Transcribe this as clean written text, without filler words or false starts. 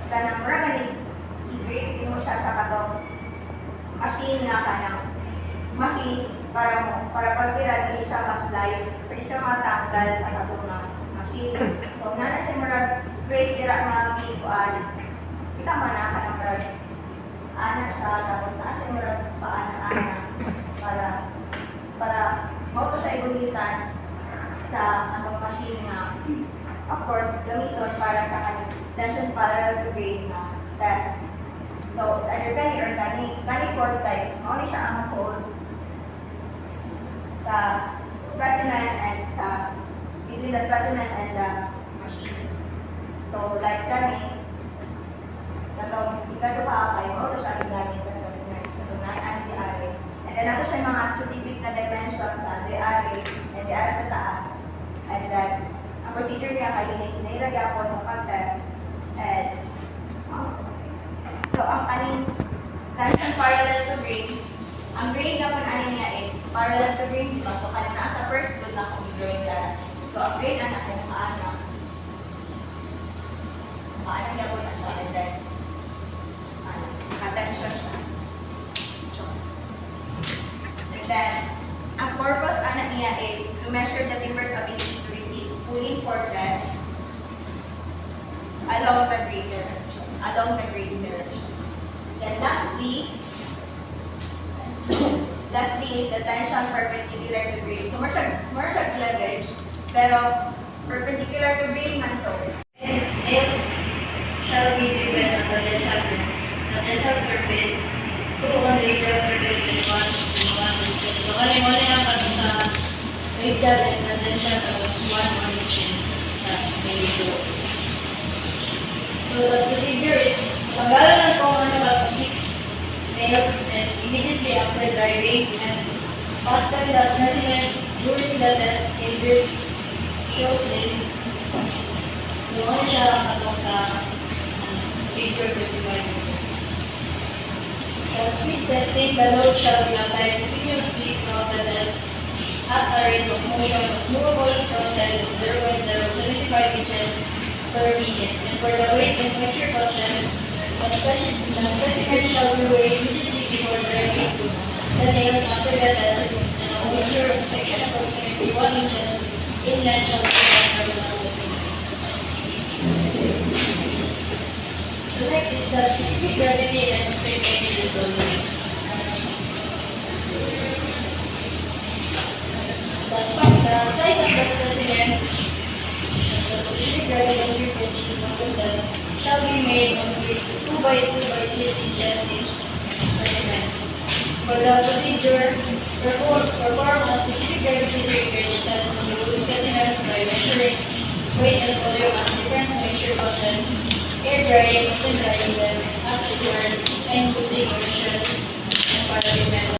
kanang mura ganing i-grade mo siya sa katong machine nga kanang machine para pagtira di siya mas light, pwede siya matanggal sa katong nga machine. So nana siya mura grade tira nga kikuan. Kita man na kanang mura ana siya tapos na siya mura paana-ana para mo to siya ibulitan sa atong machine nga of course gamiton para sa kanang tension parallel to grade na test. So either gani or gani code type mao ni siya ang code sa specimen and sa between the specimen and the machine. So like gani katong ikato pa kay mo to siya ginamit sa specimen katong ang diary. And then ato siya mga specific na dimensions sa diary and diary sa taas. And then ang procedure niya kay inilagay po ng pag-test. And so ang aning tension parallel to grade, ang grade na po aning niya is parallel to grade, diba? So kanina nasa first doon na kung drawing data. So ang grade na natin nakaana niya po na siya and then naka-tension siya. And then ang purpose niya is to measure the timber's ability to resist pulling forces along the grade direction, along the grade's direction. Then lastly is the tension perpendicular to grade. So more siya cleavage, pero perpendicular to grade man so. F shall be given at the dental surface 2 radial surface and 1 so kani mo na pag sa radial and tangential sa 1 origin sa video. So the procedure is tanggalan ng kung ano ba 6 nails and immediately after driving and fasten the specimens during the test in grips shows in so ano siya patong sa figure 25. For speed testing, the load shall be applied continuously throughout the test at a rate of motion of movable process of 0.075 inches per minute. And for the weight and moisture content, the specimen shall be weighed immediately before driving the nails after the test, and a moisture section approximately 1 inches in length shall be taken from the specimen. The next is the specific gravity and straight angle volume. The size of the specimen, the specific gravity and straight angle test shall be made on with 2 by 2 by 6 inches each specimens. For the procedure, perform a specific gravity shrinkage test on the whole specimens by measuring weight and volume at different moisture contents, air drying,